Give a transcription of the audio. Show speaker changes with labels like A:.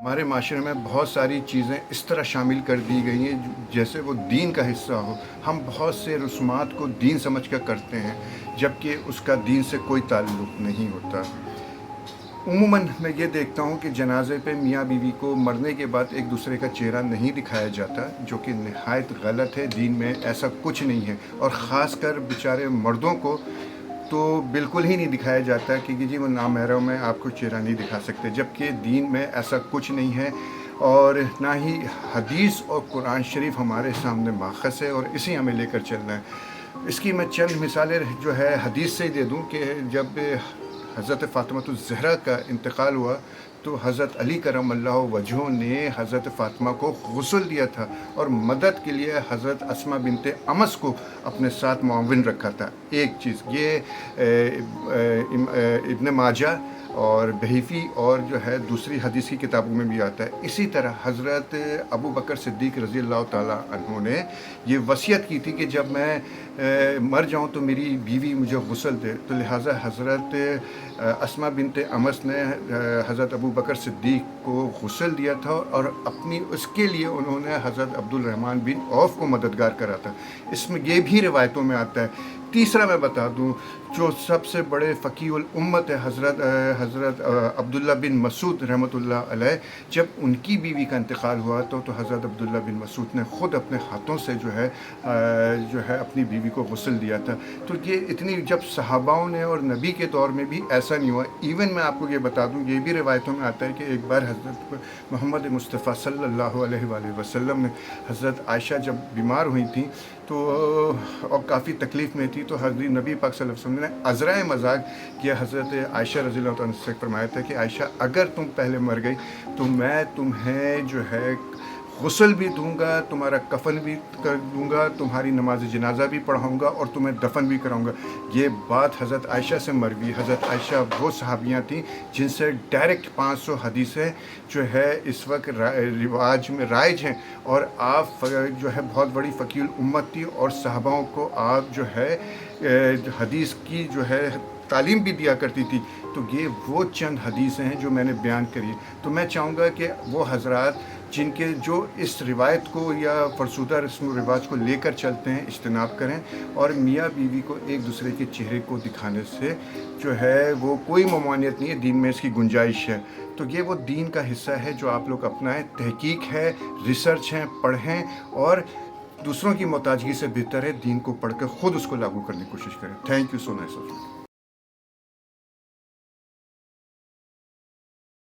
A: ہمارے معاشرے میں بہت ساری چیزیں اس طرح شامل کر دی گئی ہیں جیسے وہ دین کا حصہ ہو. ہم بہت سے رسومات کو دین سمجھ کر کرتے ہیں جبکہ اس کا دین سے کوئی تعلق نہیں ہوتا. عموماً میں یہ دیکھتا ہوں کہ جنازے پہ میاں بیوی کو مرنے کے بعد ایک دوسرے کا چہرہ نہیں دکھایا جاتا، جو کہ نہایت غلط ہے. دین میں ایسا کچھ نہیں ہے، اور خاص کر بیچارے مردوں کو تو بالکل ہی نہیں دکھایا جاتا کہ جی وہ نامحرم میں آپ کو چہرہ نہیں دکھا سکتے، جبکہ دین میں ایسا کچھ نہیں ہے، اور نہ ہی حدیث اور قرآن شریف ہمارے سامنے ماخذ ہے، اور اسی ہمیں لے کر چلنا ہے. اس کی میں چند مثالیں جو ہے حدیث سے ہی دے دوں کہ جب حضرت فاطمہ الزہرا کا انتقال ہوا تو حضرت علی کرم اللہ وجہہ نے حضرت فاطمہ کو غسل دیا تھا، اور مدد کے لیے حضرت اسماء بنت امس کو اپنے ساتھ معاون رکھا تھا. ایک چیز یہ ابن ماجہ اور بحیفی اور جو ہے دوسری حدیث کی کتابوں میں بھی آتا ہے. اسی طرح حضرت ابو بکر صدیق رضی اللہ تعالیٰ عنہ نے یہ وصیت کی تھی کہ جب میں مر جاؤں تو میری بیوی مجھے غسل دے، تو لہٰذا حضرت اسماء بنت امس نے حضرت ابو بکر صدیق کو غسل دیا تھا، اور اپنی اس کے لیے انہوں نے حضرت عبد الرحمن بن عوف کو مددگار کرا تھا. اس میں یہ بھی روایتوں میں آتا ہے. تیسرا میں بتا دوں، جو سب سے بڑے فقیہ الامت ہے حضرت عبداللہ بن مسعود رحمۃ اللہ علیہ، جب ان کی بیوی کا انتقال ہوا تو حضرت عبداللہ بن مسعود نے خود اپنے ہاتھوں سے جو ہے اپنی بیوی کو غسل دیا تھا. تو یہ اتنی جب صحاباؤں نے اور نبی کے دور میں بھی ایسا نہیں ہوا. ایون میں آپ کو یہ بتا دوں، یہ بھی روایتوں میں آتا ہے کہ ایک بار حضرت محمد مصطفیٰ صلی اللہ علیہ وآلہ وسلم نے حضرت عائشہ جب بیمار ہوئی تھیں تو اور کافی تکلیف میں تھی، تو حضرت نبی پاک صلی اللہ علیہ وسلم نے عذرائے مذاق کیا حضرت عائشہ رضی اللہ عنہ سے فرمایا تھا کہ عائشہ اگر تم پہلے مر گئی تو میں تمہیں جو ہے غسل بھی دوں گا، تمہارا کفن بھی کر دوں گا، تمہاری نماز جنازہ بھی پڑھاؤں گا، اور تمہیں دفن بھی کراؤں گا. یہ بات حضرت عائشہ سے مروی. حضرت عائشہ وہ صحابیاں تھیں جن سے ڈائریکٹ 500 حدیثیں جو ہے اس وقت رواج میں رائج ہیں، اور آپ جو ہے بہت بڑی فقیہ الامت تھی، اور صحاباؤں کو آپ جو ہے حدیث کی جو ہے تعلیم بھی دیا کرتی تھی. تو یہ وہ چند حدیثیں ہیں جو میں نے بیان کری. تو میں چاہوں گا کہ وہ حضرات جن کے جو اس روایت کو یا فرسودہ رسم و رواج کو لے کر چلتے ہیں اجتناب کریں، اور میاں بیوی کو ایک دوسرے کے چہرے کو دکھانے سے جو ہے وہ کوئی ممانعت نہیں ہے. دین میں اس کی گنجائش ہے. تو یہ وہ دین کا حصہ ہے جو آپ لوگ اپنائیں. تحقیق ہے، ریسرچ ہے، پڑھیں، اور دوسروں کی محتاجگی سے بہتر ہے دین کو پڑھ کر خود اس کو لاگو کرنے کی کوشش کریں. Thank you so much.